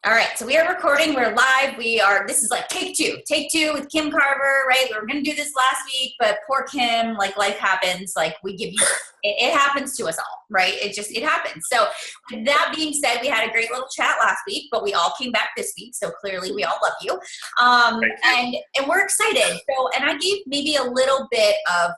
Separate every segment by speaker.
Speaker 1: All right, so we are recording. We're live. This is like take two with Kim Carver, right? We were going to do this last week, but poor Kim, like life happens. Like we give you, it happens to us all, right? It happens. So with that being said, we had a great little chat last week, but we all came back this week. So clearly we all love you. And we're excited. So, and I gave maybe a little bit of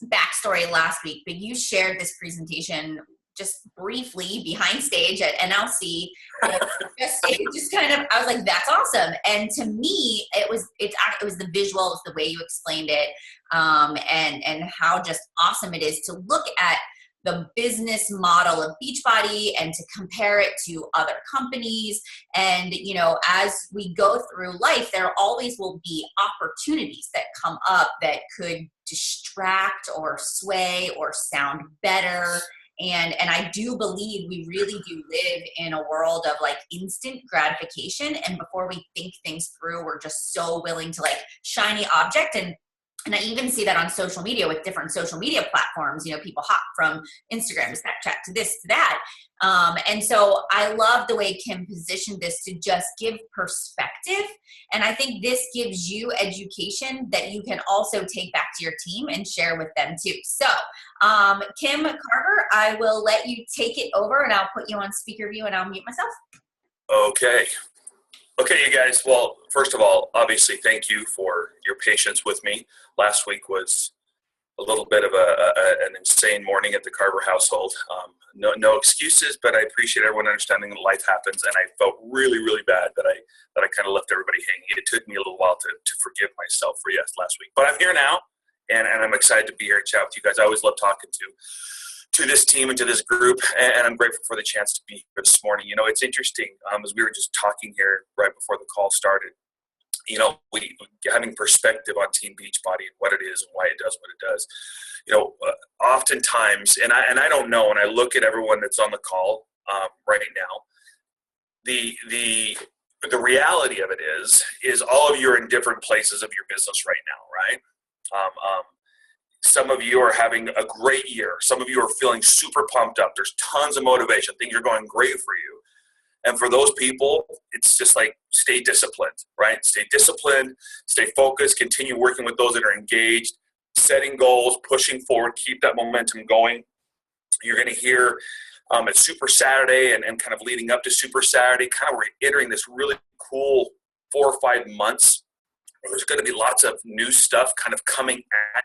Speaker 1: backstory last week, but you shared this presentation just briefly behind stage at NLC. It just kind of, I was like, that's awesome. And to me, it was the visual, it was the way you explained it, and how just awesome it is to look at the business model of Beachbody and to compare it to other companies. And, you know, as we go through life, there always will be opportunities that come up that could distract or sway or sound better. And I do believe we really do live in a world of like instant gratification. And before we think things through, we're just so willing to like shiny object. And I even see that on social media with different social media platforms. You know, people hop from Instagram to Snapchat to this to that. And so I love the way Kim positioned this to just give perspective. And I think this gives you education that you can also take back to your team and share with them too. So Kim Carver, I will let you take it over and I'll put you on speaker view and I'll mute myself.
Speaker 2: Okay, you guys. Well, first of all, obviously, thank you for your patience with me. Last week was a little bit of an insane morning at the Carver household. No excuses, but I appreciate everyone understanding that life happens, and I felt really, really bad that I kind of left everybody hanging. It took me a little while to forgive myself for last week, but I'm here now, and I'm excited to be here and chat with you guys. I always love talking to this team and to this group, and I'm grateful for the chance to be here this morning. You know, it's interesting, as we were just talking here right before the call started, you know, we having perspective on Team Beachbody and what it is and why it does what it does. You know, oftentimes, and I don't know, and I look at everyone that's on the call right now, the reality of it is all of you are in different places of your business right now, right? Some of you are having a great year. Some of you are feeling super pumped up. There's tons of motivation. Things are going great for you. And for those people, it's just like stay disciplined, right? Stay disciplined, stay focused, continue working with those that are engaged, setting goals, pushing forward, keep that momentum going. You're going to hear at Super Saturday and kind of leading up to Super Saturday, kind of we're entering this really cool 4 or 5 months. There's going to be lots of new stuff kind of coming at,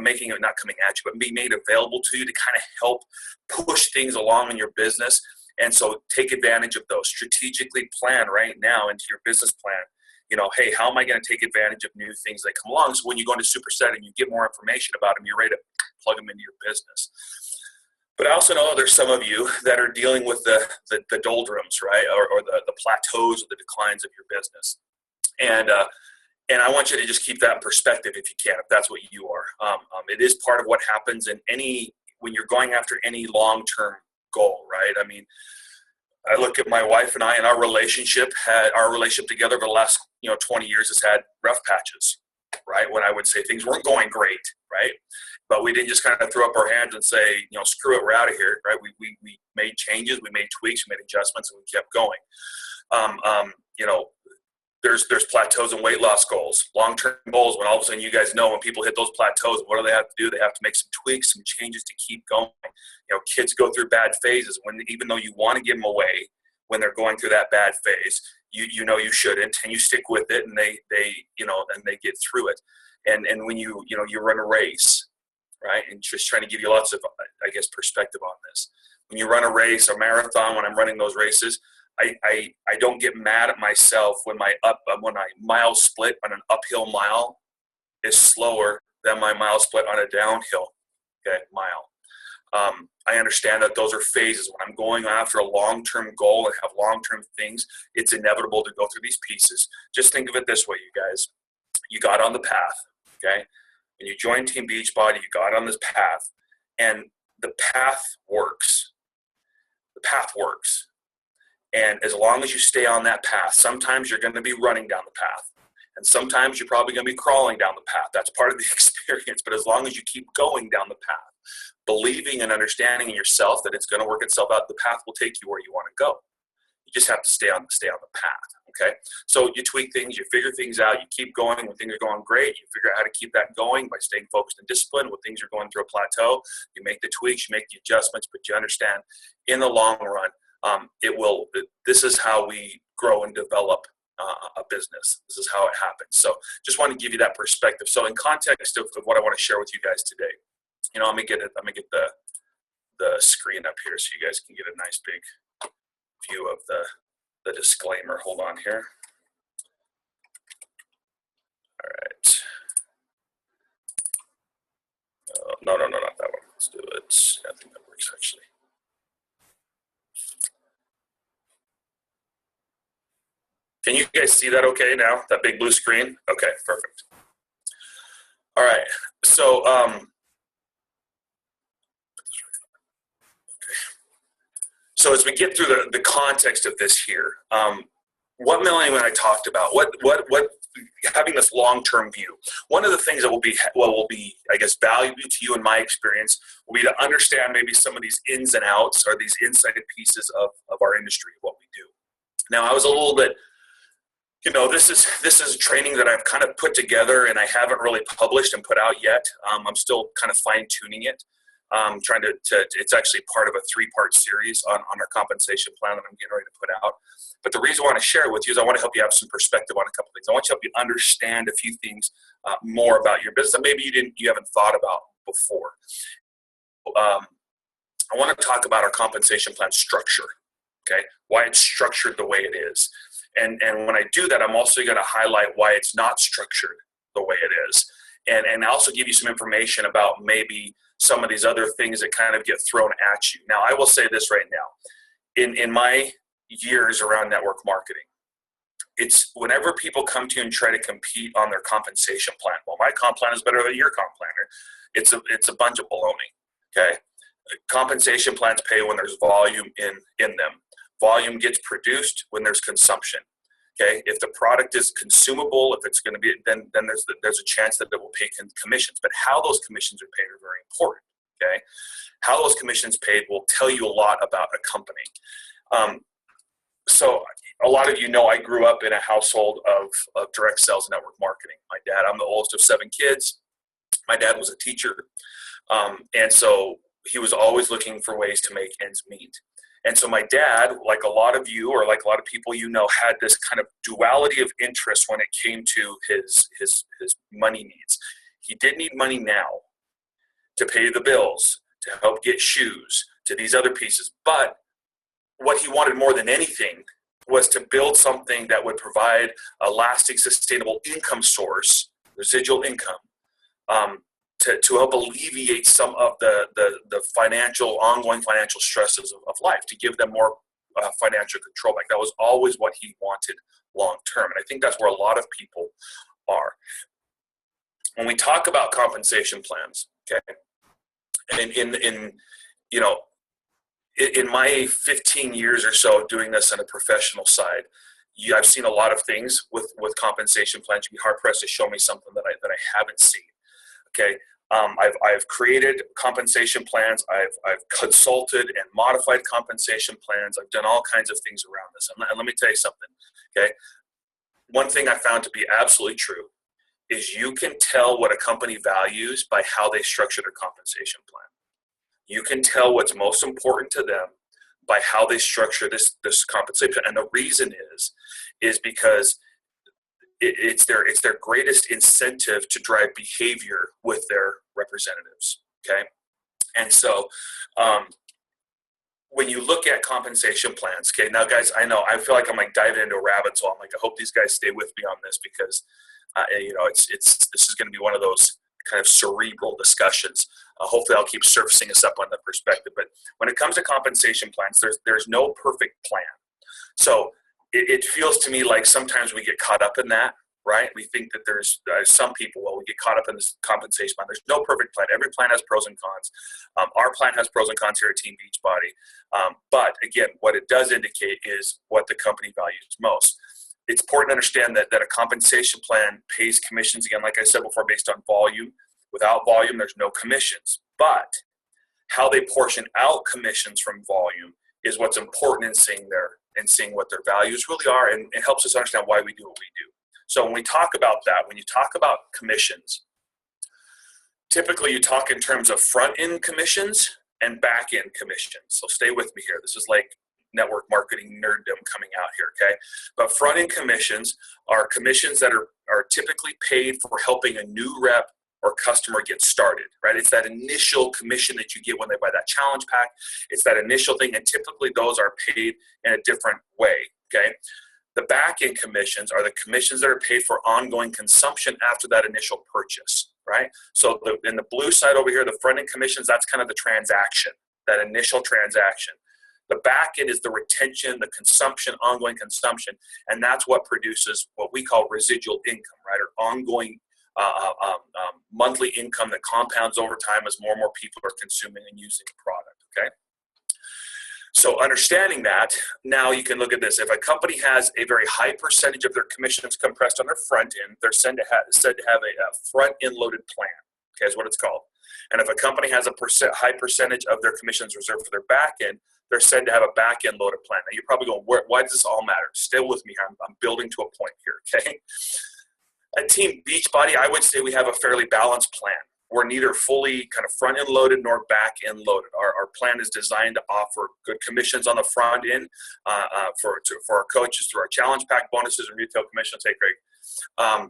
Speaker 2: making it not coming at you, but being made available to you to kind of help push things along in your business. And so take advantage of those. Strategically plan right now into your business plan. You know, hey, how am I going to take advantage of new things that come along? So when you go into Superset and you get more information about them, you're ready to plug them into your business. But I also know there's some of you that are dealing with the doldrums, right, or the plateaus or the declines of your business. And I want you to just keep that in perspective if you can, if that's what you are. It is part of what happens when you're going after any long-term goal, right? I mean, I look at my wife and I and our relationship together over the last 20 years has had rough patches, right? When I would say things weren't going great, right? But we didn't just kind of throw up our hands and say, screw it, we're out of here, right? We made changes, we made tweaks, we made adjustments, and we kept going. There's plateaus and weight loss goals, long-term goals. When all of a sudden you guys know when people hit those plateaus, what do they have to do? They have to make some tweaks, some changes to keep going. Kids go through bad phases even though you want to give them away when they're going through that bad phase, you know you shouldn't, and you stick with it, and they get through it. And when you run a race, right? And just trying to give you lots of, I guess, perspective on this. When you run a race, a marathon, when I'm running those races, I don't get mad at myself when my mile split on an uphill mile is slower than my mile split on a downhill mile. I understand that those are phases. When I'm going after a long-term goal and have long-term things, it's inevitable to go through these pieces. Just think of it this way, you guys. You got on the path, okay? When you joined Team Beachbody, you got on this path, and the path works. The path works. And as long as you stay on that path, sometimes you're going to be running down the path. And sometimes you're probably going to be crawling down the path. That's part of the experience. But as long as you keep going down the path, believing and understanding in yourself that it's going to work itself out, the path will take you where you want to go. You just have to stay on the path. Okay. So you tweak things, you figure things out, you keep going. When things are going great, you figure out how to keep that going by staying focused and disciplined. When things are going through a plateau, you make the tweaks, you make the adjustments, but you understand in the long run, this is how we grow and develop a business. This is how it happens. So just want to give you that perspective. So in context of what I want to share with you guys today, I'm gonna get the screen up here so you guys can get a nice big view of the disclaimer. Hold on here. All right. No, not that one. Let's do it. I think that works actually. Can you guys see that okay now? That big blue screen? Okay, perfect. All right. So, So as we get through the context of this here, what Melanie and I talked about, what having this long-term view. One of the things that will be, I guess, valuable to you in my experience will be to understand maybe some of these ins and outs or these inside pieces of our industry, what we do. Now, I was a little bit, this is training that I've kind of put together and I haven't really published and put out yet. I'm still kind of fine-tuning it. Trying to it's actually part of a 3-part series on our compensation plan that I'm getting ready to put out. But the reason I want to share it with you is I want to help you have some perspective on a couple things. I want to help you understand a few things more about your business that maybe you haven't thought about before. I want to talk about our compensation plan structure, okay? Why it's structured the way it is. And when I do that, I'm also going to highlight why it's not structured the way it is. And also give you some information about maybe some of these other things that kind of get thrown at you. Now, I will say this right now. In my years around network marketing, it's whenever people come to you and try to compete on their compensation plan. Well, my comp plan is better than your comp planner. It's a bunch of baloney, okay? Compensation plans pay when there's volume in them. Volume gets produced when there's consumption. Okay, if the product is consumable, if it's going to be, then there's a chance that it will pay commissions. But how those commissions are paid are very important. Okay, how those commissions paid will tell you a lot about a company. So a lot of you know I grew up in a household of direct sales and network marketing. My dad, I'm the oldest of 7 kids. My dad was a teacher, and so he was always looking for ways to make ends meet. And so my dad, like a lot of you or like a lot of people had this kind of duality of interest when it came to his money needs. He did need money now to pay the bills, to help get shoes, to these other pieces. But what he wanted more than anything was to build something that would provide a lasting, sustainable income source, residual income, to help alleviate some of the ongoing financial stresses of life, to give them more financial control back. That was always what he wanted long term. And I think that's where a lot of people are. When we talk about compensation plans, okay, and in my 15 years or so doing this on a professional side, I've seen a lot of things with compensation plans. You'd be hard pressed to show me something that I haven't seen. Okay, I've created compensation plans. I've consulted and modified compensation plans. I've done all kinds of things around this. And let me tell you something. Okay, one thing I found to be absolutely true is you can tell what a company values by how they structure their compensation plan. You can tell what's most important to them by how they structure this compensation. And the reason is because it's their greatest incentive to drive behavior with their representatives. Okay, and so when you look at compensation plans, okay, now guys, I feel like I'm like diving into a rabbit hole. I'm like, I hope these guys stay with me on this because this is going to be one of those kind of cerebral discussions. Hopefully, I'll keep surfacing us up on the perspective. But when it comes to compensation plans, there's no perfect plan. So it feels to me like sometimes we get caught up in that, right? We think that there's some people, we get caught up in this compensation plan. There's no perfect plan. Every plan has pros and cons. Our plan has pros and cons here at Team Beachbody. But again, what it does indicate is what the company values most. It's important to understand that a compensation plan pays commissions, again, like I said before, based on volume. Without volume, there's no commissions. But how they portion out commissions from volume is what's important in seeing and seeing what their values really are, and it helps us understand why we do what we do. So when we talk about that, when you talk about commissions, typically you talk in terms of front-end commissions and back-end commissions. So stay with me here. This is like network marketing nerddom coming out here, okay? But front-end commissions are commissions that are typically paid for helping a new rep or customer get started, right? It's that initial commission that you get when they buy that challenge pack. It's that initial thing, and typically those are paid in a different way, okay? The back-end commissions are the commissions that are paid for ongoing consumption after that initial purchase, right? So in the blue side over here, the front-end commissions, that's kind of the transaction, that initial transaction. The back end is the retention, the consumption, ongoing consumption, and that's what produces what we call residual income, right, or ongoing monthly income that compounds over time as more and more people are consuming and using the product, okay? So understanding that, now you can look at this. If a company has a very high percentage of their commissions compressed on their front end, they're said to have a front-end loaded plan, okay, is what it's called. And if a company has a high percentage of their commissions reserved for their back end, they're said to have a back-end loaded plan. Now you're probably going, why does this all matter? Stay with me here. I'm building to a point here, okay? At Team Beachbody, I would say we have a fairly balanced plan. We're neither fully kind of front-end loaded nor back-end loaded. Our plan is designed to offer good commissions on the front end for our coaches through our challenge pack bonuses and retail commissions. Hey, Craig.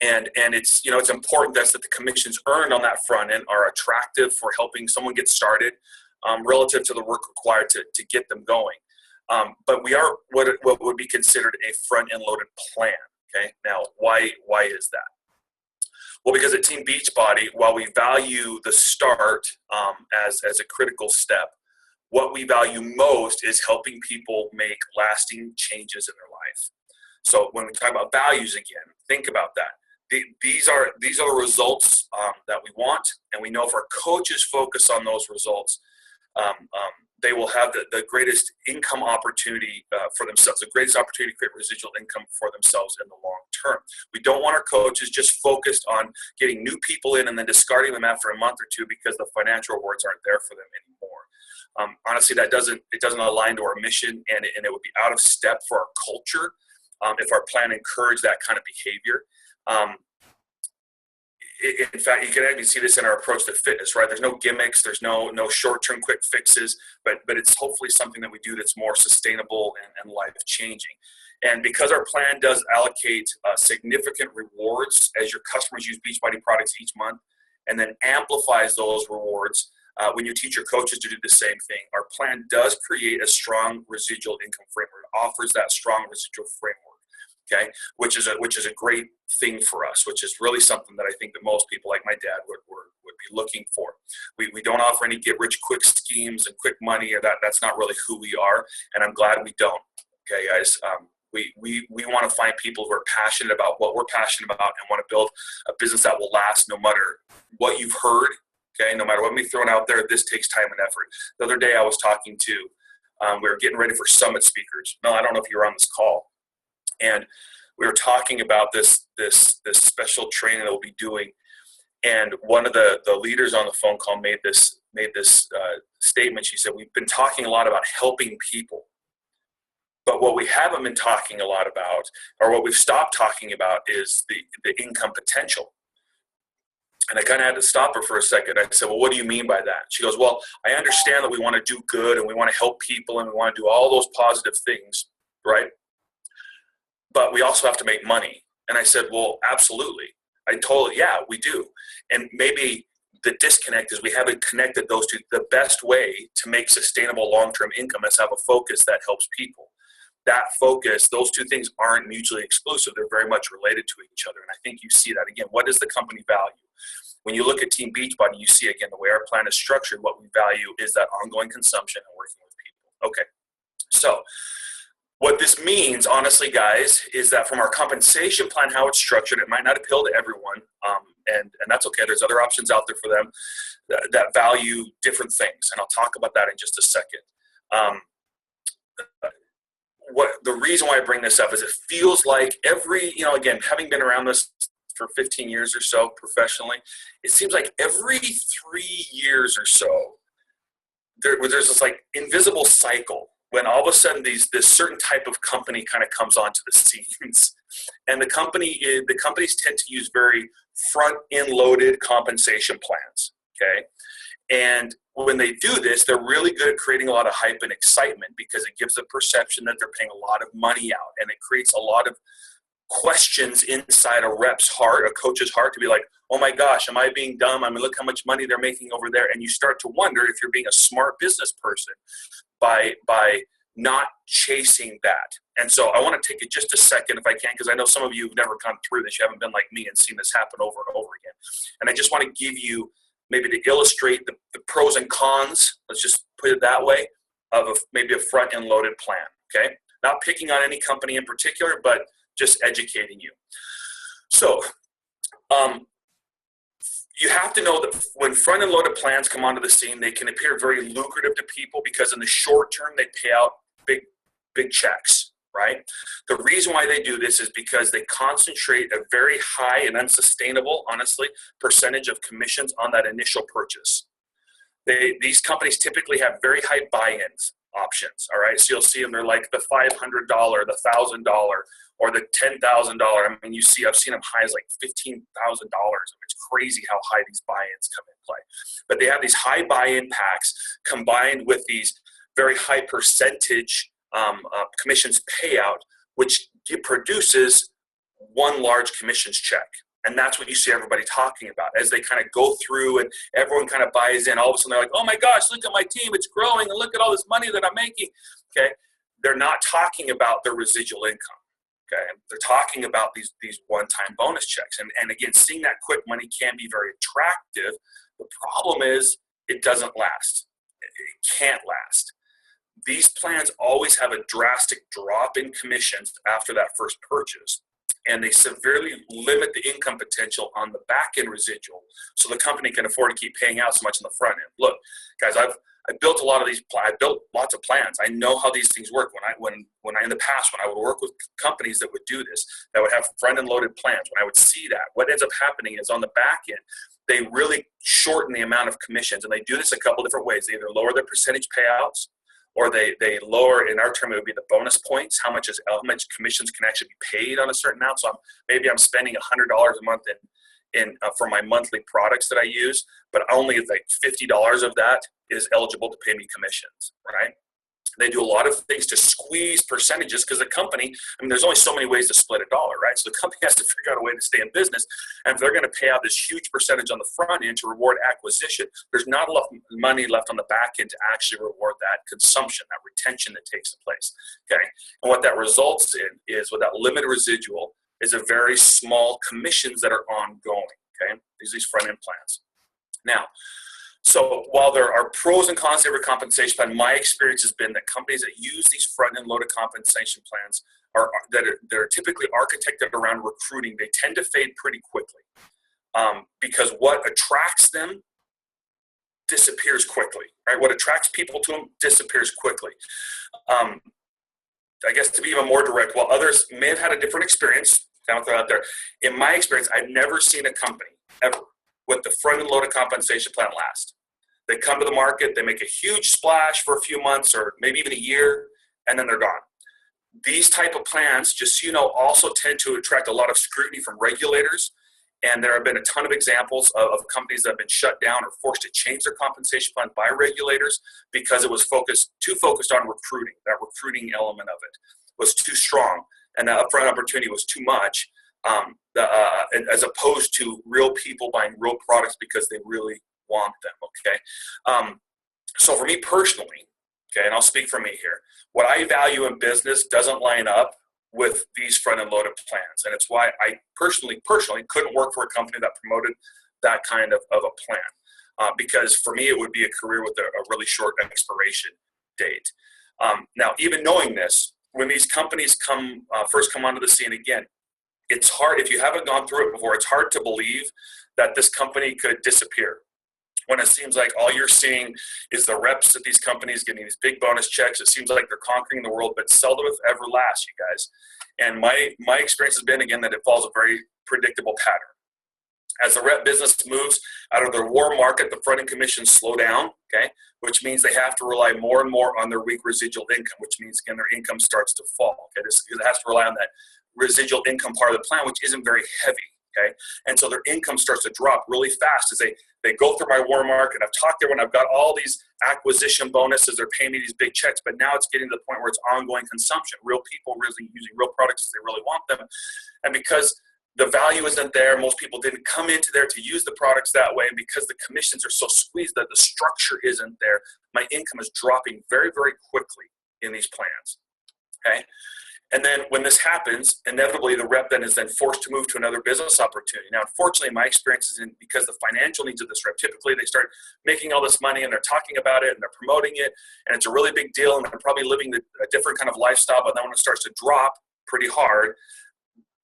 Speaker 2: And it's, you know, it's important that the commissions earned on that front end are attractive for helping someone get started relative to the work required to get them going. But we are what would be considered a front-end loaded plan. Okay. Now, why is that? Well, because at Team Beachbody, while we value the start as a critical step, what we value most is helping people make lasting changes in their life. So when we talk about values again, think about that. These are the results that we want, and we know if our coaches focus on those results, they will have the greatest income opportunity for themselves, the greatest opportunity to create residual income for themselves in the long term. We don't want our coaches just focused on getting new people in and then discarding them after a month or two because the financial rewards aren't there for them anymore. Honestly, it doesn't align to our mission, and it would be out of step for our culture if our plan encouraged that kind of behavior. In fact, you can even see this in our approach to fitness, right? There's no gimmicks, there's no short-term quick fixes, but it's hopefully something that we do that's more sustainable and life-changing. And because our plan does allocate significant rewards as your customers use Beachbody products each month, and then amplifies those rewards when you teach your coaches to do the same thing, our plan does create a strong residual income framework. It offers that strong residual framework. Okay, which is a great thing for us, which is really something that I think that most people like my dad would be looking for. We don't offer any get rich quick schemes and quick money, or that's not really who we are, and I'm glad we don't. Okay, guys, we want to find people who are passionate about what we're passionate about and want to build a business that will last no matter what you've heard. Okay, no matter what we've thrown out there, this takes time and effort. The other day I was talking to, we were getting ready for summit speakers. Mel, I don't know if you were on this call. And we were talking about this special training that we'll be doing, and one of the leaders on the phone call made this statement. She said, "We've been talking a lot about helping people, but what we haven't been talking a lot about, or what we've stopped talking about, is the income potential." And I kind of had to stop her for a second. I said, "Well, what do you mean by that?" She goes, "Well, I understand that we want to do good and we want to help people and we want to do all those positive things, right? But we also have to make money." And I said, "Well, absolutely." I told her, "Yeah, we do." And maybe the disconnect is we haven't connected those two. The best way to make sustainable long-term income is to have a focus that helps people. That focus, those two things aren't mutually exclusive. They're very much related to each other. And I think you see that. Again, what does the company value? When you look at Team Beachbody, you see, again, the way our plan is structured, what we value is that ongoing consumption and working with people. Okay, so what this means, honestly, guys, is that from our compensation plan, how it's structured, it might not appeal to everyone, and that's okay. There's other options out there for them that value different things, and I'll talk about that in just a second. The reason why I bring this up is it feels like again, having been around this for 15 years or so professionally, it seems like every 3 years or so, there's this like invisible cycle when all of a sudden this certain type of company kind of comes onto the scenes, and the companies tend to use very front-end loaded compensation plans, okay? And when they do this, they're really good at creating a lot of hype and excitement because it gives the perception that they're paying a lot of money out, and it creates a lot of questions inside a rep's heart, a coach's heart, to be like, oh my gosh, am I being dumb? I mean, look how much money they're making over there. And you start to wonder if you're being a smart business person by not chasing that. And so I want to take it just a second, if I can, because I know some of you have never come through this. You haven't been like me and seen this happen over and over again. And I just want to give you, maybe to illustrate the pros and cons, let's just put it that way, of maybe a front-end loaded plan, okay? Not picking on any company in particular, but just educating you. So you have to know that when front-end loaded plans come onto the scene, they can appear very lucrative to people because in the short term, they pay out big checks, right? The reason why they do this is because they concentrate a very high and unsustainable, honestly, percentage of commissions on that initial purchase. These companies typically have very high buy-ins options, all right? So you'll see them, they're like the $500, the $1,000, or the $10,000. I mean, I've seen them high as like $15,000. It's crazy how high these buy-ins come in play. But they have these high buy-in packs combined with these very high percentage commissions payout, which produces one large commissions check. And that's what you see everybody talking about as they kind of go through and everyone kind of buys in. All of a sudden they're like, oh my gosh, look at my team, it's growing, and look at all this money that I'm making. Okay, they're not talking about the residual income. Okay, they're talking about these one-time bonus checks. And again, seeing that quick money can be very attractive. The problem is it doesn't last. It can't last. These plans always have a drastic drop in commissions after that first purchase, and they severely limit the income potential on the back end residual, so the company can afford to keep paying out so much on the front end. Look, guys, I built a lot of these. I built lots of plans. I know how these things work. When I in the past, when I would work with companies that would do this, that would have front end loaded plans, when I would see that, what ends up happening is on the back end, they really shorten the amount of commissions, and they do this a couple different ways. They either lower their percentage payouts, or they lower, in our term, it would be the bonus points, how much commissions can actually be paid on a certain amount. So maybe I'm spending $100 a month for my monthly products that I use, but only like $50 of that is eligible to pay me commissions, right? They do a lot of things to squeeze percentages because the company, I mean, there's only so many ways to split a dollar, right? So the company has to figure out a way to stay in business. And if they're going to pay out this huge percentage on the front end to reward acquisition, there's not enough money left on the back end to actually reward that consumption, that retention that takes place, okay? And what that results in is, with that limited residual, is a very small commissions that are ongoing, okay? These front-end plans. Now, so while there are pros and cons to every compensation plan, my experience has been that companies that use these front-end loaded compensation plans that are typically architected around recruiting, they tend to fade pretty quickly because what attracts them disappears quickly, right? What attracts people to them disappears quickly. I guess to be even more direct, while others may have had a different experience, out there, in my experience, I've never seen a company ever with the front-end loaded compensation plan last. They come to the market, they make a huge splash for a few months or maybe even a year, and then they're gone. These type of plans, just so you know, also tend to attract a lot of scrutiny from regulators, and there have been a ton of examples of companies that have been shut down or forced to change their compensation plan by regulators because it was too focused on recruiting. That recruiting element of it was too strong, and the upfront opportunity was too much, as opposed to real people buying real products because they really want them, okay? So for me personally, okay, and I'll speak for me here, what I value in business doesn't line up with these front-end loaded plans, and it's why I personally couldn't work for a company that promoted that kind of a plan, because for me it would be a career with a really short expiration date. Now, even knowing this, when these companies first come onto the scene again, it's hard, if you haven't gone through it before, it's hard to believe that this company could disappear when it seems like all you're seeing is the reps at these companies getting these big bonus checks. It seems like they're conquering the world, but seldom if ever lasts, you guys. And my experience has been, again, that it follows a very predictable pattern. As the rep business moves, Out of their war market, the front-end commissions slow down, okay, which means they have to rely more and more on their weak residual income, which means, again, their income starts to fall, okay? It has to rely on that residual income part of the plan, which isn't very heavy, okay? And so their income starts to drop really fast as they go through my war market. I've talked there when I've got all these acquisition bonuses, they're paying me these big checks, but now it's getting to the point where it's ongoing consumption, real people really using real products as they really want them. And because the value isn't there, most people didn't come into there to use the products that way, and because the commissions are so squeezed that the structure isn't there, my income is dropping very, very quickly in these plans, okay? And then when this happens, inevitably the rep then is then forced to move to another business opportunity. Now, unfortunately, my experience is because the financial needs of this rep, typically they start making all this money and they're talking about it and they're promoting it and it's a really big deal and they're probably living a different kind of lifestyle, but then when it starts to drop pretty hard,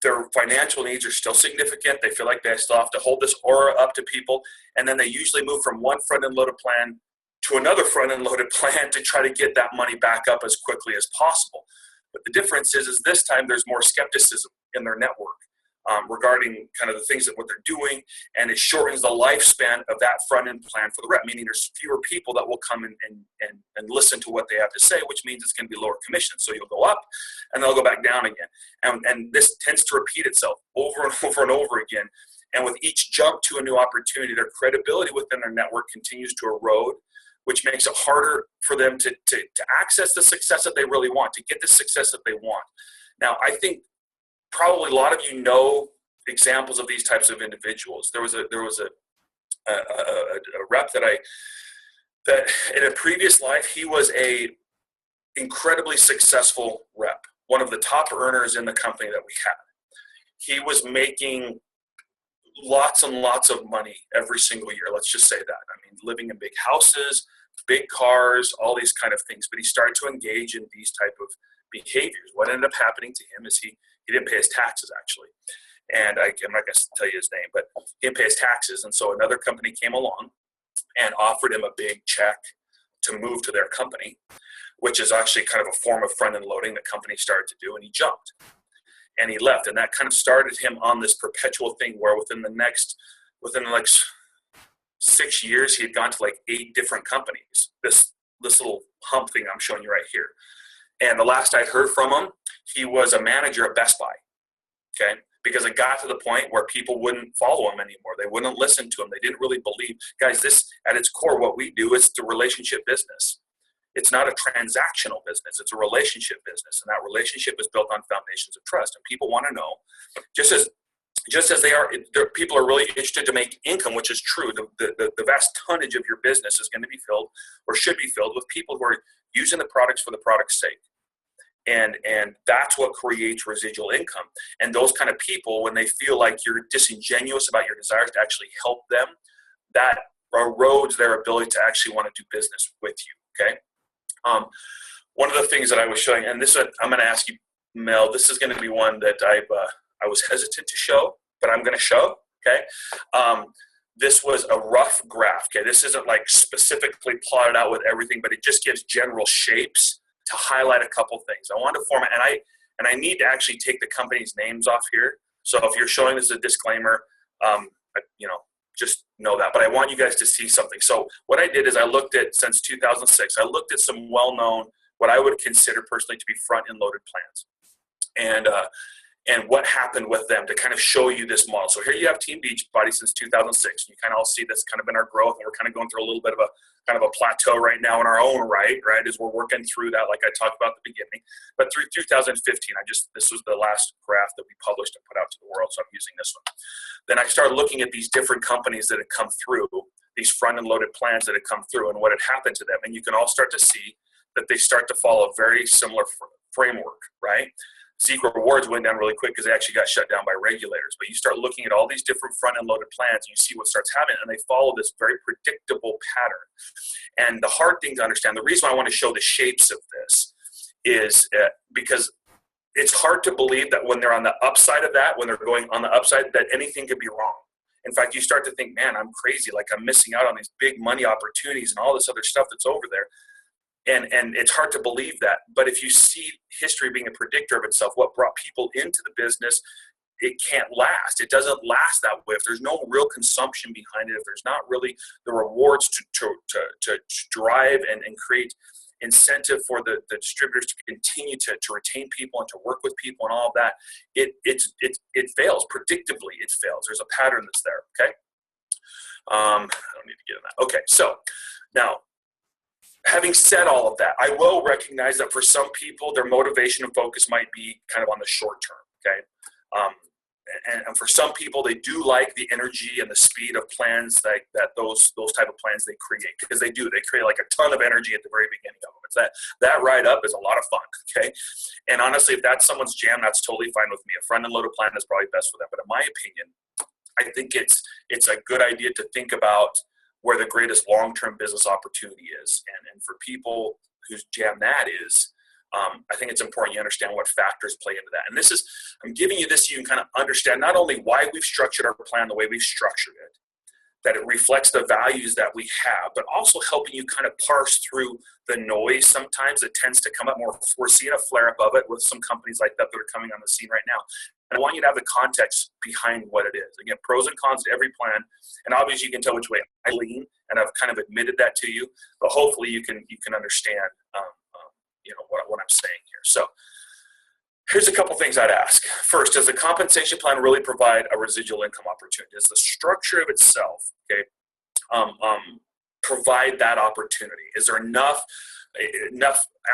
Speaker 2: their financial needs are still significant. They feel like they still have to hold this aura up to people, and then they usually move from one front-end loaded plan to another front-end loaded plan to try to get that money back up as quickly as possible. But the difference is this time there's more skepticism in their network regarding kind of the things that what they're doing, and it shortens the lifespan of that front-end plan for the rep, meaning there's fewer people that will come and listen to what they have to say, which means it's going to be lower commission. So you'll go up, and they'll go back down again. And this tends to repeat itself over and over and over again. And with each jump to a new opportunity, their credibility within their network continues to erode, which makes it harder for them to access the success that they really want, to get the success that they want. Now, I think probably a lot of you know examples of these types of individuals. There was a rep that in a previous life, he was a incredibly successful rep, one of the top earners in the company that we had. He was making lots and lots of money every single year. Let's just say that. I mean, living in big houses, big cars, all these kind of things. But he started to engage in these type of behaviors. What ended up happening to him is he didn't pay his taxes, actually. And I'm not going to tell you his name, but he didn't pay his taxes. And so another company came along and offered him a big check to move to their company, which is actually kind of a form of front-end loading that companies started to do, and he jumped. And he left. And that kind of started him on this perpetual thing where within the next 6 years, he had gone to like 8 different companies. This little hump thing I'm showing you right here. And the last I heard from him, he was a manager at Best Buy, okay? Because it got to the point where people wouldn't follow him anymore. They wouldn't listen to him. They didn't really believe. Guys, this, at its core, what we do is the relationship business. It's not a transactional business. It's a relationship business. And that relationship is built on foundations of trust. And people want to know, just as people are really interested to make income, which is true. The vast tonnage of your business is going to be filled or should be filled with people who are using the products for the product's sake. And that's what creates residual income. And those kind of people, when they feel like you're disingenuous about your desires to actually help them, that erodes their ability to actually want to do business with you, okay? One of the things that I was showing, and this I'm going to ask you, Mel, this is going to be one that I was hesitant to show, but I'm going to show, okay? This was a rough graph, okay? This isn't like specifically plotted out with everything, but it just gives general shapes to highlight a couple things. I want to format, and I need to actually take the company's names off here. So if you're showing this as a disclaimer, just know that. But I want you guys to see something. So what I did is I looked at, since 2006, I looked at some well-known, what I would consider personally to be front-end loaded plans. And what happened with them to kind of show you this model. So here you have Team Beachbody since 2006. You kind of all see this kind of in our growth, and we're kind of going through a little bit of a kind of a plateau right now in our own right, as we're working through that, like I talked about at the beginning. But through 2015, this was the last graph that we published and put out to the world, so I'm using this one. Then I started looking at these different companies that had come through, these front-end loaded plans that had come through, and what had happened to them. And you can all start to see that they start to follow a very similar framework, right? Zeke Rewards went down really quick because they actually got shut down by regulators. But you start looking at all these different front-end loaded plans, and you see what starts happening, and they follow this very predictable pattern. And the hard thing to understand, the reason why I want to show the shapes of this is because it's hard to believe that when they're on the upside of that, when they're going on the upside, that anything could be wrong. In fact, you start to think, man, I'm crazy. Like I'm missing out on these big money opportunities and all this other stuff that's over there. And it's hard to believe that. But if you see history being a predictor of itself, what brought people into the business it can't last. It doesn't last that way if there's no real consumption behind it, if there's not really the rewards to drive and create incentive for the distributors to continue to retain people and to work with people and all of that, it fails. Predictably, it fails. There's a pattern that's there, okay? I don't need to get in that. Okay, so now, having said all of that, I will recognize that for some people, their motivation and focus might be kind of on the short term, okay? And for some people, they do like the energy and the speed of plans that those type of plans they create, because they create like a ton of energy at the very beginning of them. It's that ride up is a lot of fun, okay? And honestly, if that's someone's jam, that's totally fine with me. A front-end loaded plan is probably best for them. But in my opinion, I think it's a good idea to think about where the greatest long-term business opportunity is. And for people whose jam that is, I think it's important you understand what factors play into that. And I'm giving you this so you can kind of understand not only why we've structured our plan the way we've structured it, that it reflects the values that we have, but also helping you kind of parse through the noise sometimes that tends to come up more. We're seeing a flare up of it with some companies like that are coming on the scene right now. And I want you to have the context behind what it is. Again, pros and cons to every plan. And obviously you can tell which way I lean, and I've kind of admitted that to you, but hopefully you can understand what I'm saying here. So here's a couple things I'd ask. First, does the compensation plan really provide a residual income opportunity? Does the structure of itself, provide that opportunity? Is there enough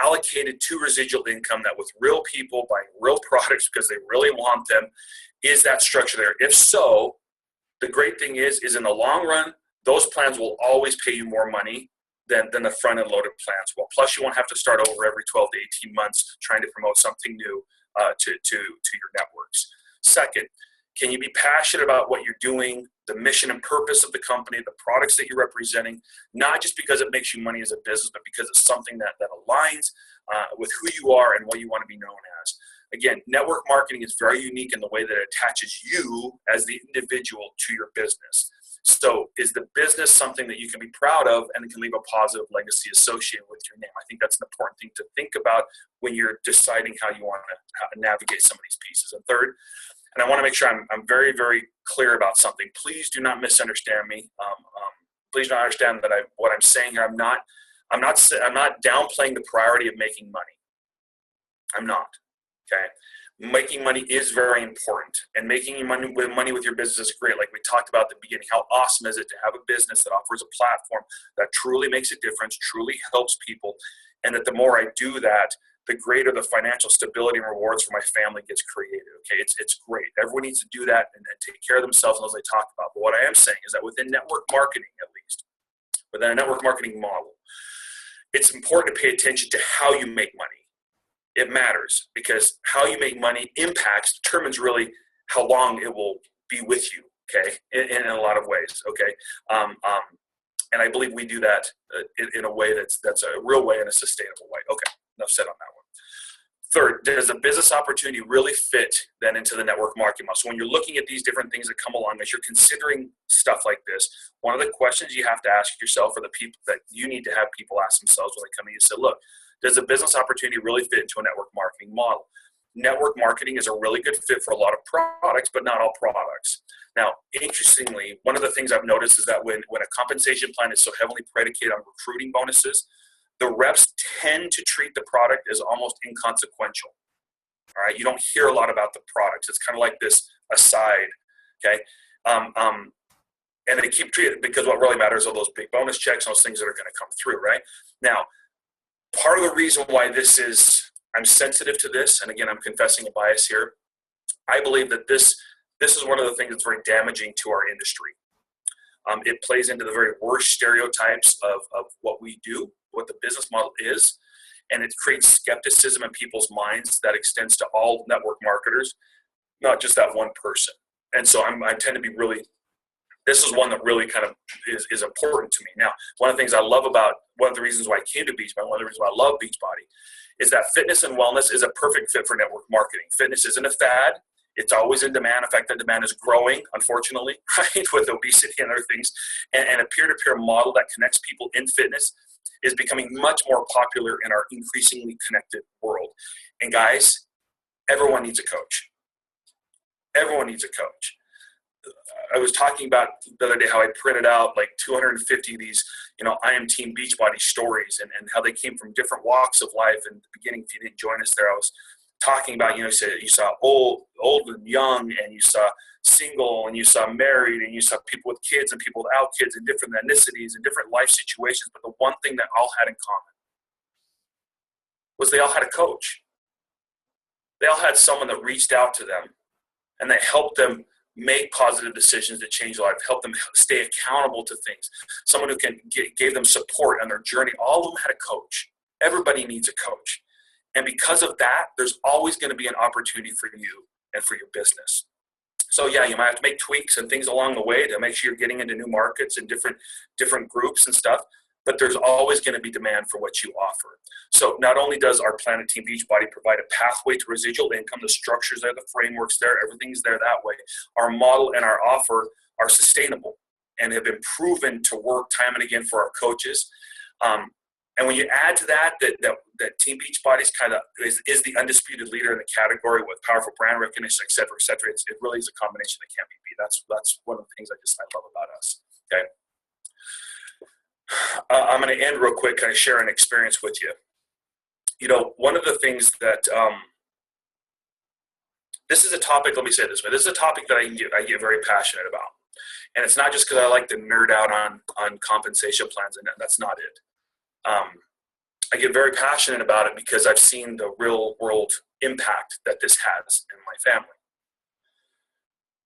Speaker 2: allocated to residual income that with real people buying real products because they really want them, is that structure there? If so, the great thing is in the long run, those plans will always pay you more money than the front-end loaded plans will. Plus, you won't have to start over every 12 to 18 months trying to promote something new to your networks. Second, can you be passionate about what you're doing, the mission and purpose of the company, the products that you're representing, not just because it makes you money as a business, but because it's something that aligns with who you are and what you want to be known as. Again, network marketing is very unique in the way that it attaches you as the individual to your business. So is the business something that you can be proud of and can leave a positive legacy associated with your name? I think that's an important thing to think about when you're deciding how you want to navigate some of these pieces. And third, and I want to make sure I'm very, very clear about something. Please do not misunderstand me. Please do not understand that what I'm saying here. I'm not downplaying the priority of making money. I'm not. Okay. Making money is very important, and making money with your business is great. Like we talked about at the beginning, how awesome is it to have a business that offers a platform that truly makes a difference, truly helps people, and that the more I do that, the greater the financial stability and rewards for my family gets created. Okay, it's great. Everyone needs to do that and take care of themselves as they talk about. But what I am saying is that within network marketing, at least, within a network marketing model, it's important to pay attention to how you make money. It matters because how you make money determines really how long it will be with you, okay, in a lot of ways, okay? And I believe we do that in a way that's a real way and a sustainable way. Okay, enough said on that one. Third, does a business opportunity really fit then into the network marketing model? So when you're looking at these different things that come along, as you're considering stuff like this, one of the questions you have to ask yourself, or the people that you need to have people ask themselves when they come in, you say, look, does a business opportunity really fit into a network marketing model? Network marketing is a really good fit for a lot of products, but not all products. Now, interestingly, one of the things I've noticed is that when a compensation plan is so heavily predicated on recruiting bonuses, the reps tend to treat the product as almost inconsequential. All right, you don't hear a lot about the products. It's kind of like this aside, okay? And they keep treating it because what really matters are those big bonus checks, those things that are going to come through, right? Now, part of the reason why I'm sensitive to this, and again, I'm confessing a bias here, I believe that this is one of the things that's very damaging to our industry. It plays into the very worst stereotypes of what we do, what the business model is, and it creates skepticism in people's minds that extends to all network marketers, not just that one person. And so I tend to be really, this is one that really kind of is important to me. Now, one of the things I love about, one of the reasons why I came to Beachbody, one of the reasons why I love Beachbody, is that fitness and wellness is a perfect fit for network marketing. Fitness isn't a fad. It's always in demand. In fact, the demand is growing, unfortunately, right, with obesity and other things. And a peer-to-peer model that connects people in fitness is becoming much more popular in our increasingly connected world. And guys, everyone needs a coach. Everyone needs a coach. I was talking about the other day how I printed out like 250 of these, I am Team Beachbody stories and how they came from different walks of life. In the beginning, if you didn't join us there, I was talking about, you saw old and young, and you saw single, and you saw married, and you saw people with kids and people without kids, and different ethnicities and different life situations. But the one thing that all had in common was they all had a coach. They all had someone that reached out to them and that helped them make positive decisions that change life, help them stay accountable to things, someone who gave them support on their journey. All of them had a coach. Everybody needs a coach. And because of that, there's always going to be an opportunity for you and for your business. So yeah, you might have to make tweaks and things along the way to make sure you're getting into new markets and different groups and stuff, but there's always going to be demand for what you offer. So not only does our Planet Team Beachbody provide a pathway to residual income, the structures there, the framework's there, everything's there that way. Our model and our offer are sustainable and have been proven to work time and again for our coaches. And when you add to that Team Beachbody is the undisputed leader in the category with powerful brand recognition, et cetera, it really is a combination that can't be beat. That's one of the things I love about us. Okay. I'm going to end real quick, kind of share an experience with you. One of the things that, this is a topic, let me say it this way, this is a topic that I get very passionate about. And it's not just because I like to nerd out on compensation plans, and that's not it. I get very passionate about it because I've seen the real world impact that this has in my family.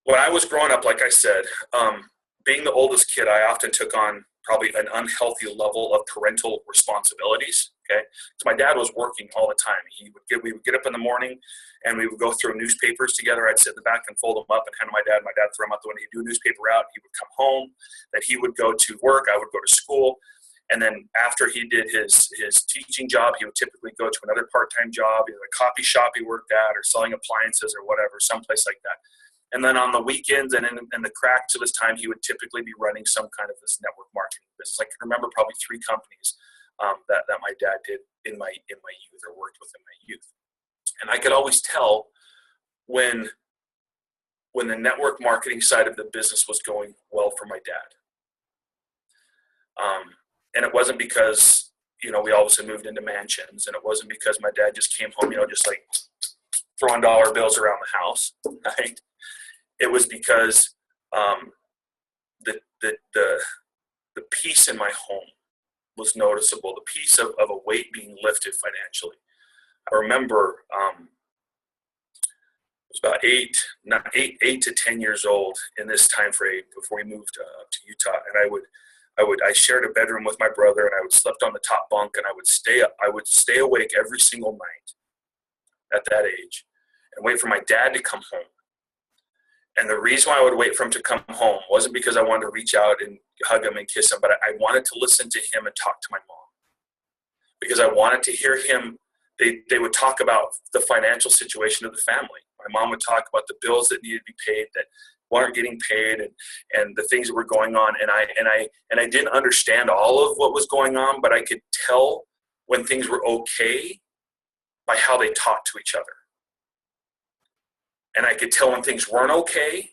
Speaker 2: When I was growing up, like I said, being the oldest kid, I often took on probably an unhealthy level of parental responsibilities. Okay, so my dad was working all the time. We would get up in the morning and we would go through newspapers together. I'd sit in the back and fold them up and hand them to my dad. My dad threw them out the window. He'd do a newspaper out. He would come home. Then he would go to work. I would go to school. And then after he did his teaching job, he would typically go to another part-time job, either a coffee shop he worked at or selling appliances or whatever, someplace like that. And then on the weekends and in the cracks of his time, he would typically be running some kind of this network marketing business. I can remember probably 3 companies that my dad did in my youth or worked with in my youth. And I could always tell when the network marketing side of the business was going well for my dad. And it wasn't because, we all of a sudden moved into mansions, and it wasn't because my dad just came home, just like throwing dollar bills around the house, right? It was because the peace in my home was noticeable, the peace of a weight being lifted financially. I remember it was about 8 to 10 years old in this time frame before we moved to Utah, and I shared a bedroom with my brother, and I would slept on the top bunk, and I would stay awake every single night at that age and wait for my dad to come home. And the reason why I would wait for him to come home wasn't because I wanted to reach out and hug him and kiss him, but I wanted to listen to him and talk to my mom, because I wanted to hear him. They would talk about the financial situation of the family. My mom would talk about the bills that needed to be paid that weren't getting paid, and the things that were going on. And I didn't understand all of what was going on, but I could tell when things were okay by how they talked to each other. And I could tell when things weren't okay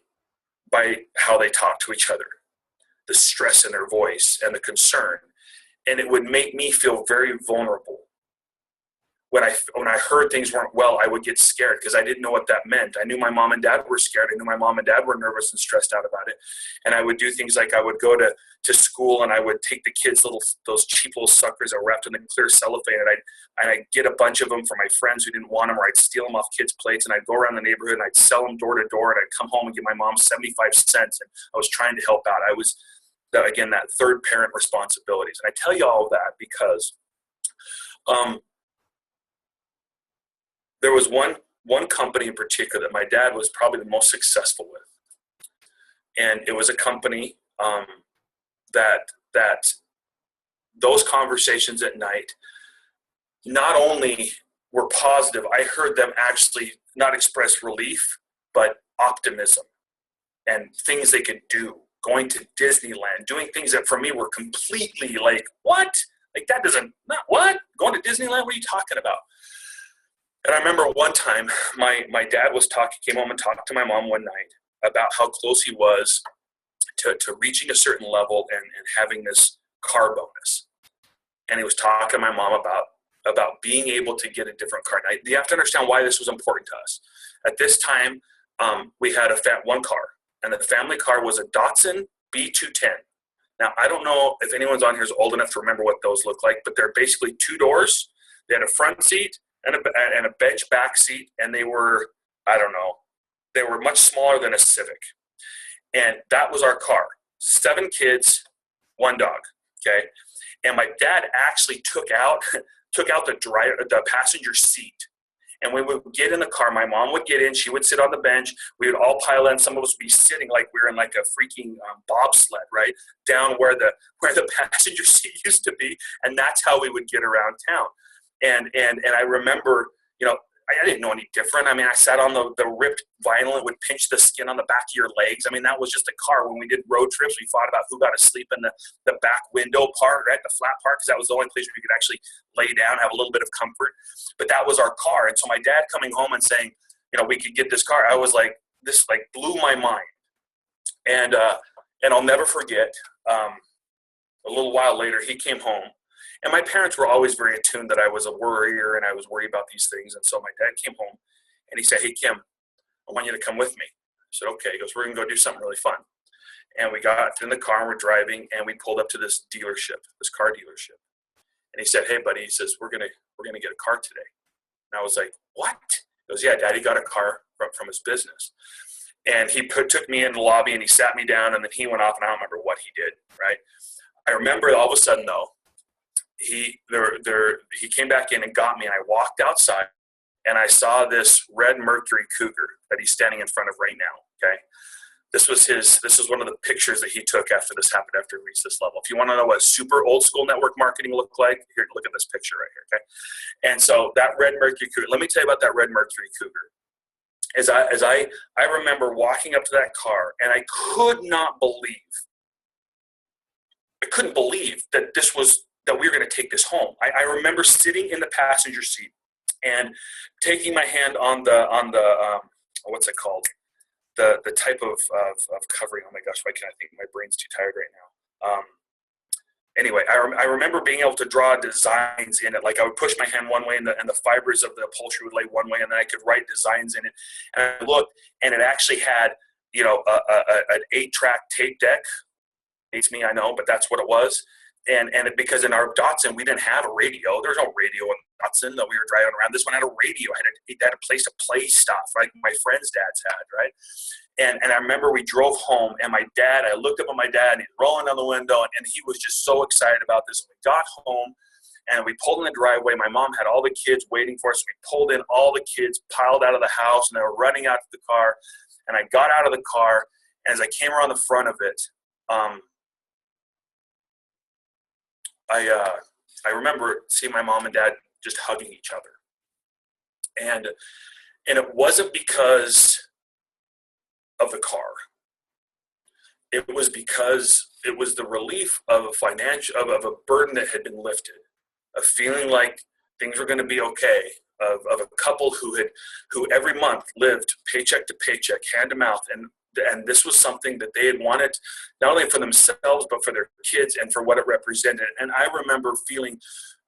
Speaker 2: by how they talked to each other, the stress in their voice and the concern. And it would make me feel very vulnerable. When I heard things weren't well, I would get scared because I didn't know what that meant. I knew my mom and dad were scared. I knew my mom and dad were nervous and stressed out about it. And I would do things like I would go to school, and I would take the kids' those cheap little suckers that were wrapped in the clear cellophane, and I'd get a bunch of them for my friends who didn't want them, or I'd steal them off kids' plates, and I'd go around the neighborhood and I'd sell them door to door, and I'd come home and give my mom 75 cents, and I was trying to help out. I was, again, that third parent responsibilities. And I tell you all of that because there was one company in particular that my dad was probably the most successful with. And it was a company that those conversations at night not only were positive, I heard them actually not express relief, but optimism and things they could do, going to Disneyland, doing things that for me were completely like, what? Like that doesn't, not what? Going to Disneyland? What are you talking about? And I remember one time my dad came home and talked to my mom one night about how close he was to reaching a certain level and having this car bonus. And he was talking to my mom about being able to get a different car. Now, you have to understand why this was important to us. At this time, we had one car, and the family car was a Datsun B210. Now, I don't know if anyone's on here is old enough to remember what those look like, but they're basically two doors. They had a front seat and a bench back seat, and they were, I don't know, they were much smaller than a Civic. And that was our car. 7 kids, 1 dog, okay? And my dad actually took out the passenger seat. And when we would get in the car, my mom would get in, she would sit on the bench, we would all pile in, some of us would be sitting like we were in like a freaking bobsled, right? Down where the passenger seat used to be, and that's how we would get around town. And I remember, I didn't know any different. I mean, I sat on the ripped vinyl. It would pinch the skin on the back of your legs. I mean, that was just a car. When we did road trips, we fought about who got to sleep in the back window part, right? The flat part, because that was the only place where you could actually lay down, have a little bit of comfort. But that was our car. And so my dad coming home and saying, we could get this car, I was like, this like blew my mind. And I'll never forget, a little while later, he came home. And my parents were always very attuned that I was a worrier and I was worried about these things. And so my dad came home and he said, "Hey, Kim, I want you to come with me." I said, "Okay." He goes, "We're going to go do something really fun." And we got in the car and we're driving and we pulled up to this car dealership. And he said, "Hey, buddy," he says, we're gonna get a car today." And I was like, "What?" He goes, "Yeah, Daddy got a car from his business." And he took me in the lobby and he sat me down and then he went off and I don't remember what he did, right? I remember all of a sudden though, he came back in and got me and I walked outside and I saw this red Mercury Cougar that he's standing in front of right now, okay? This was one of the pictures that he took after this happened, after he reached this level. If you want to know what super old school network marketing looked like, here, look at this picture right here, okay? And so that red Mercury Cougar, let me tell you about that red Mercury Cougar. As I remember walking up to that car and I couldn't believe that we were going to take this home. I remember sitting in the passenger seat and taking my hand on the what's it called? The type of covering. Oh my gosh, why can't I think? My brain's too tired right now. Anyway, I remember being able to draw designs in it. Like I would push my hand one way and the fibers of the upholstery would lay one way and then I could write designs in it. And I looked and it actually had, an 8-track tape deck. Hates me, I know, but that's what it was. And because in our Datsun, we didn't have a radio. There's no radio in Datsun that we were driving around. This one had a radio. It had a place to play stuff, like my friend's dad's had, right? And I remember we drove home, and I looked up at my dad, and he's rolling down the window, and he was just so excited about this. We got home, and we pulled in the driveway. My mom had all the kids waiting for us. We pulled in, all the kids piled out of the house, and they were running out to the car. And I got out of the car, and as I came around the front of it, I remember seeing my mom and dad just hugging each other. And it wasn't because of the car. It was because it was the relief of a burden that had been lifted, of feeling like things were going to be okay, of a couple who every month lived paycheck to paycheck, hand to mouth, and this was something that they had wanted not only for themselves but for their kids and for what it represented. And I remember feeling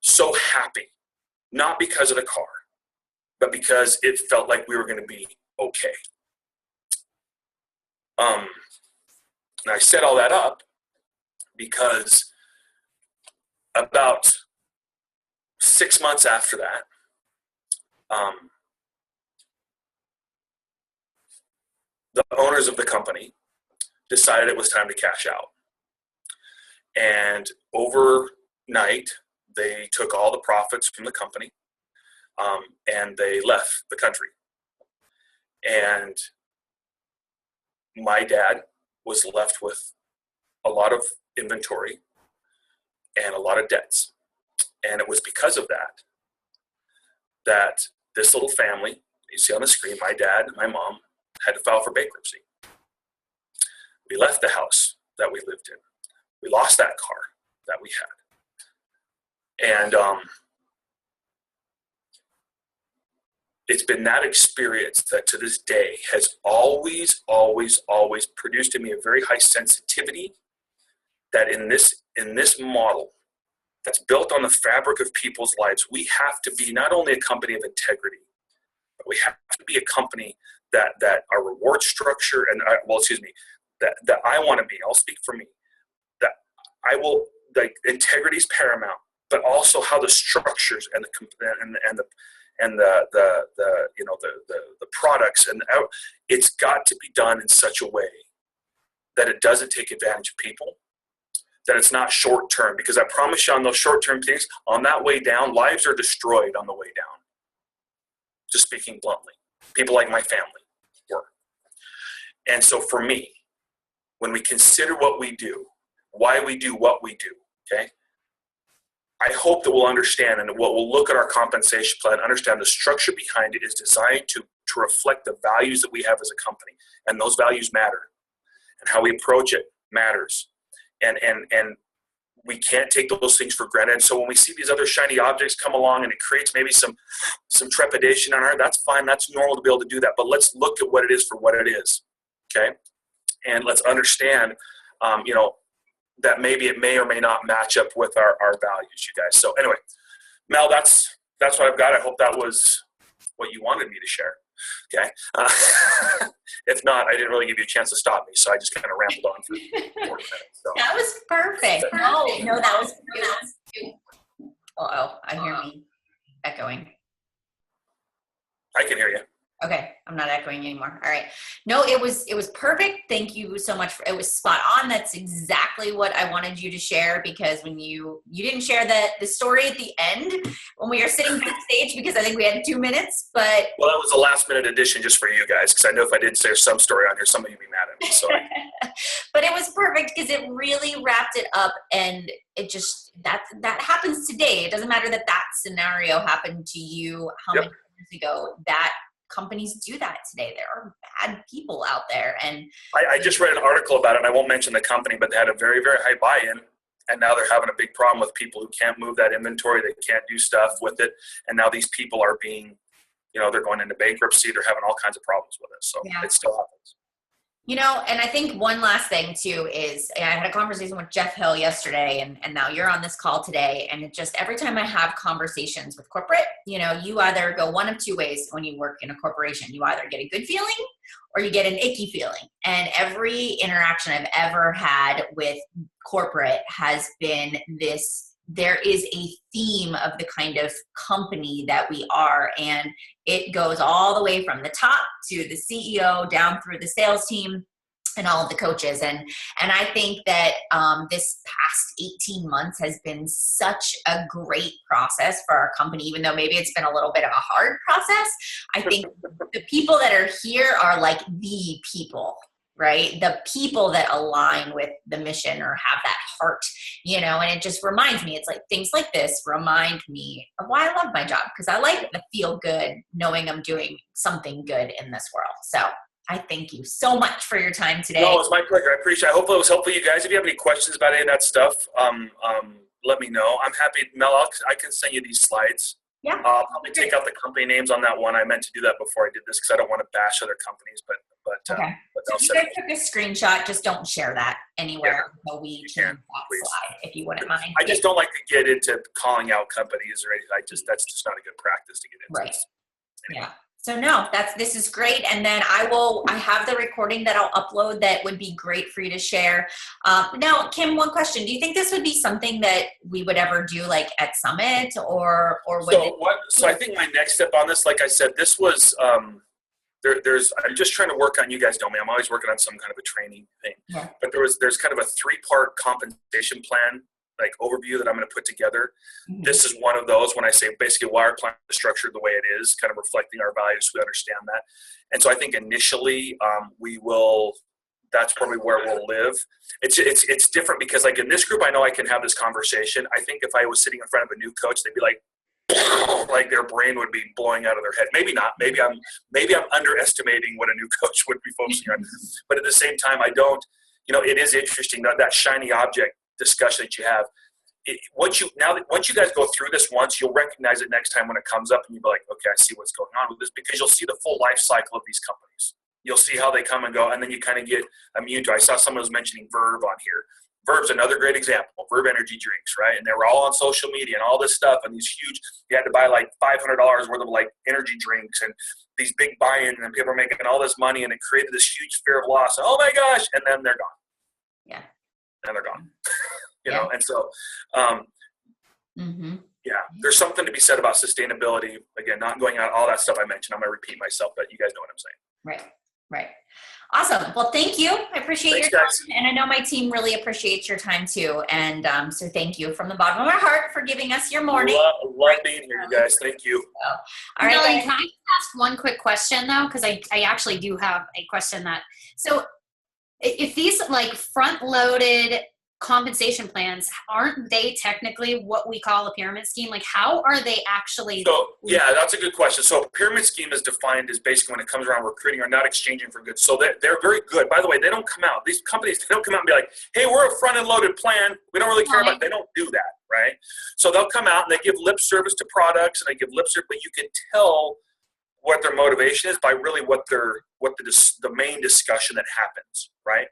Speaker 2: so happy, not because of the car, but because it felt like we were going to be okay. And I set all that up because about 6 months after that, the owners of the company decided it was time to cash out. And overnight, they took all the profits from the company and they left the country. And my dad was left with a lot of inventory and a lot of debts. And it was because of that this little family, you see on the screen, my dad and my mom, had to file for bankruptcy. We left the house that we lived in. We lost that car that we had. And it's been that experience that to this day has always, always, always produced in me a very high sensitivity that in this model that's built on the fabric of people's lives, we have to be not only a company of integrity, but we have to be a company that our reward structure and that I want to be. I'll speak for me. That I will, like, integrity is paramount, but also how the structures and the products it's got to be done in such a way that it doesn't take advantage of people, that it's not short term, because I promise you on those short term things, on that way down, lives are destroyed on the way down. Just speaking bluntly, people like my family were. And so for me, when we consider what we do, why we do what we do, okay, I hope that we'll understand, and we'll look at our compensation plan, understand the structure behind it is designed to reflect the values that we have as a company. And those values matter. And how we approach it matters. And we can't take those things for granted. And so when we see these other shiny objects come along and it creates maybe some trepidation on our, that's fine. That's normal to be able to do that. But let's look at what it is for what it is. Okay. And let's understand, that maybe it may or may not match up with our values, you guys. So anyway, Mel, that's what I've got. I hope that was what you wanted me to share. Okay. If not, I didn't really give you a chance to stop me, so I just kind of rambled on for 40 minutes. So.
Speaker 1: That was perfect. No, that was good. Uh-oh, I hear me echoing.
Speaker 2: I can hear you.
Speaker 1: Okay, I'm not echoing anymore. All right. No, it was perfect. Thank you so much. It was spot on. That's exactly what I wanted you to share, because when you didn't share the story at the end when we were sitting backstage, because I think we had 2 minutes, but.
Speaker 2: Well, that was a last minute addition just for you guys, because I know if I didn't share some story on here, some of you would be mad at me. So.
Speaker 1: But it was perfect because it really wrapped it up, and it just, that happens today. It doesn't matter that scenario happened to you how many years ago. That companies do that today. There are bad people out there. And
Speaker 2: I just read an article about it, and I won't mention the company, but they had a very, very high buy-in, and now they're having a big problem with people who can't move that inventory. They can't do stuff with it. And now these people are being, they're going into bankruptcy. They're having all kinds of problems with it. So It still happens.
Speaker 1: And I think one last thing too is I had a conversation with Jeff Hill yesterday, and now you're on this call today. And it just, every time I have conversations with corporate, you either go one of two ways when you work in a corporation. You either get a good feeling or you get an icky feeling. And every interaction I've ever had with corporate has been this. There is a theme of the kind of company that we are, and it goes all the way from the top to the CEO down through the sales team and all of the coaches. And I think that this past 18 months has been such a great process for our company, even though maybe it's been a little bit of a hard process. I think the people that are here are like the people, right? The people that align with the mission or have that heart, and it just reminds me, it's like things like this remind me of why I love my job, because I like to feel good knowing I'm doing something good in this world. So I thank you so much for your time today.
Speaker 2: No, it's my pleasure. I appreciate it. I hope it was helpful to you guys. If you have any questions about any of that stuff, let me know. I'm happy. Mel, I can send you these slides.
Speaker 1: Yeah.
Speaker 2: I'll probably take out the company names on that one. I meant to do that before I did this because I don't want to bash other companies, but
Speaker 1: okay. So if you guys took a screenshot, just don't share that anywhere until we change that slide, if you wouldn't mind.
Speaker 2: I just don't like to get into calling out companies or anything. That's just not a good practice to get into.
Speaker 1: Right. Anyway. Yeah. So no, this is great. And then I have the recording that I'll upload that would be great for you to share. Now, Kim, one question. Do you think this would be something that we would ever do like at Summit or
Speaker 2: So I think my next step on this, like I said, this was, I'm just trying to work on, you guys know me, I'm always working on some kind of a training thing, but there's kind of a 3-part compensation plan, like overview that I'm going to put together. Mm-hmm. This is one of those when I say basically why our plan is structured the way it is, kind of reflecting our values. So we understand that. And so I think initially that's probably where we'll live. It's different because like in this group, I know I can have this conversation. I think if I was sitting in front of a new coach, they'd be like their brain would be blowing out of their head. Maybe not. Maybe I'm underestimating what a new coach would be focusing on. But at the same time, I don't, it is interesting that shiny object discussion that you have. once you guys go through this once, you'll recognize it next time when it comes up, and you'll be like, okay, I see what's going on with this, because you'll see the full life cycle of these companies. You'll see how they come and go, and then you kind of get immune to it. I saw someone was mentioning Verve on here. Verve's another great example. Verve energy drinks, right? And they were all on social media and all this stuff, and these huge, you had to buy like $500 worth of like energy drinks and these big buy-ins, and people are making all this money, and it created this huge fear of loss. Oh my gosh, and then they're gone.
Speaker 1: Yeah.
Speaker 2: And they're gone. you
Speaker 1: Yeah.
Speaker 2: know, and so yeah, there's something to be said about sustainability. Again, not going out all that stuff I mentioned. I'm gonna repeat myself, but you guys know what I'm saying.
Speaker 1: Right. Awesome. Well, thank you. I appreciate
Speaker 2: Thanks,
Speaker 1: your time.
Speaker 2: guys.
Speaker 1: And I know my team really appreciates your time too. And so thank you from the bottom of my heart for giving us your morning.
Speaker 2: Love being here, you guys. Thank you.
Speaker 1: So, all right.
Speaker 3: Melanie, can I ask one quick question though? Because I actually do have a question so if these like front-loaded compensation plans, aren't they technically what we call a pyramid scheme? Like how are they actually?
Speaker 2: So yeah, that's a good question. So a pyramid scheme is defined as basically when it comes around recruiting or not exchanging for goods. So they're very good. By the way, they don't come out. These companies, they don't come out and be like, hey, we're a front-end loaded plan. We don't really care about it. They don't do that, right? So they'll come out and they give lip service to products and they give lip service, but you can tell what their motivation is by really what the main discussion that happens, right?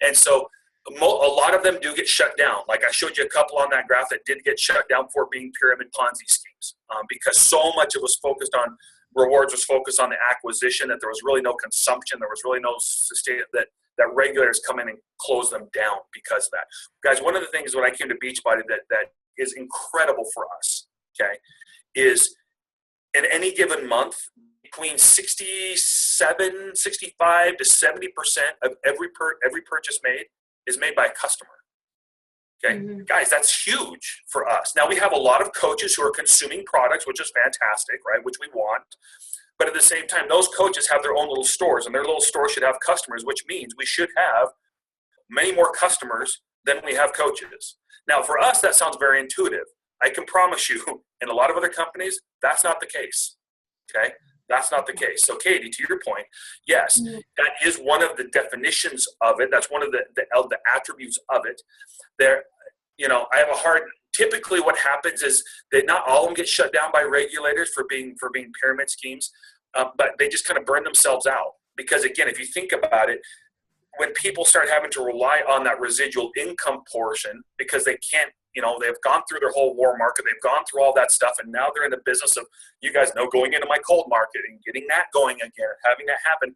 Speaker 2: And so a lot of them do get shut down. Like I showed you a couple on that graph that did get shut down for being pyramid Ponzi schemes because so much of it was focused on rewards, was focused on the acquisition, that there was really no consumption. There was really no sustain, that regulators come in and close them down because of that. Guys, one of the things when I came to Beachbody that is incredible for us, okay, is in any given month, between 65 to 70% of every purchase made is made by a customer. Okay, guys, that's huge for us. Now we have a lot of coaches who are consuming products, which is fantastic, right? Which we want. But at the same time, those coaches have their own little stores, and their little store should have customers, which means we should have many more customers than we have coaches. Now for us, that sounds very intuitive. I can promise you, in a lot of other companies, that's not the case. Okay. That's not the case. So Katie, to your point, yes, that is one of the definitions of it. That's one of the attributes of it. There, I have typically what happens is that not all of them get shut down by regulators for being pyramid schemes, but they just kind of burn themselves out. Because again, if you think about it, when people start having to rely on that residual income portion because they can't, they've gone through their whole war market, they've gone through all that stuff, and now they're in the business of, you guys know, going into my cold market and getting that going again, having that happen.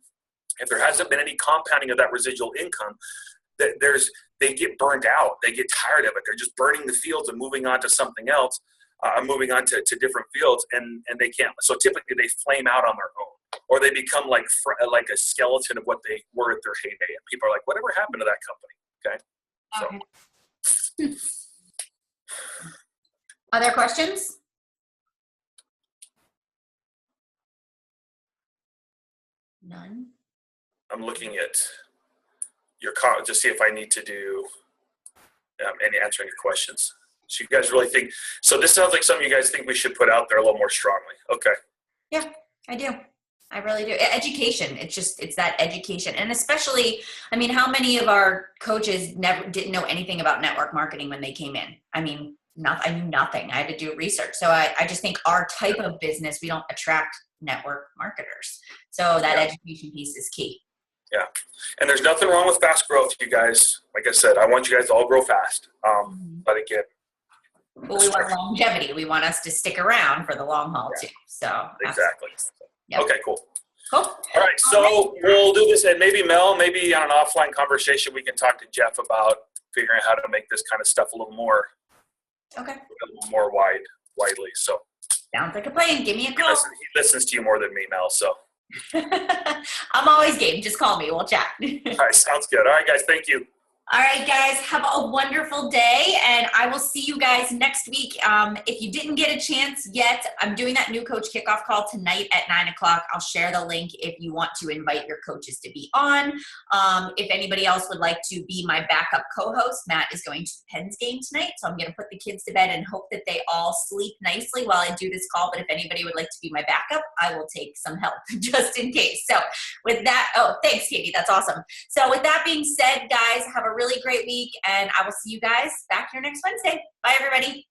Speaker 2: If there hasn't been any compounding of that residual income, they get burned out. They get tired of it. They're just burning the fields and moving on to something else, moving on to different fields, and they can't. So typically they flame out on their own, or they become like a skeleton of what they were at their heyday. And people are like, whatever happened to that company? Okay. So.
Speaker 1: Other questions? None.
Speaker 2: I'm looking at your car to see if I need to do any answering your questions. So you guys really think, so this sounds like something you guys think we should put out there a little more strongly. Okay.
Speaker 1: Yeah, I do. I really do. Education. It's that education. And especially, how many of our coaches didn't know anything about network marketing when they came in? I knew nothing. I had to do research. So I just think our type of business, we don't attract network marketers. So that education piece is key.
Speaker 2: Yeah. And there's nothing wrong with fast growth, you guys. Like I said, I want you guys to all grow fast. But again.
Speaker 1: Well, we want longevity. We want us to stick around for the long haul too. So
Speaker 2: exactly.
Speaker 1: Yep.
Speaker 2: Okay, cool.
Speaker 1: Cool.
Speaker 2: All right. So we'll do this, and maybe Mel, on an offline conversation, we can talk to Jeff about figuring out how to make this kind of stuff a little more widely. So
Speaker 1: sounds like a plan. Give me a call.
Speaker 2: He listens to you more than me, Mel. So
Speaker 1: I'm always game. Just call me. We'll chat.
Speaker 2: All right. Sounds good. All right, guys. Thank you.
Speaker 1: All right, guys, have a wonderful day, and I will see you guys next week. If you didn't get a chance yet, I'm doing that new coach kickoff call tonight at 9 o'clock. I'll share the link if you want to invite your coaches to be on. If anybody else would like to be my backup co-host, Matt is going to the Pens game tonight, so I'm going to put the kids to bed and hope that they all sleep nicely while I do this call. But if anybody would like to be my backup, I will take some help just in case. So with that, thanks, Katie. That's awesome. So with that being said, guys, have a really great week, and I will see you guys back here next Wednesday. Bye, everybody.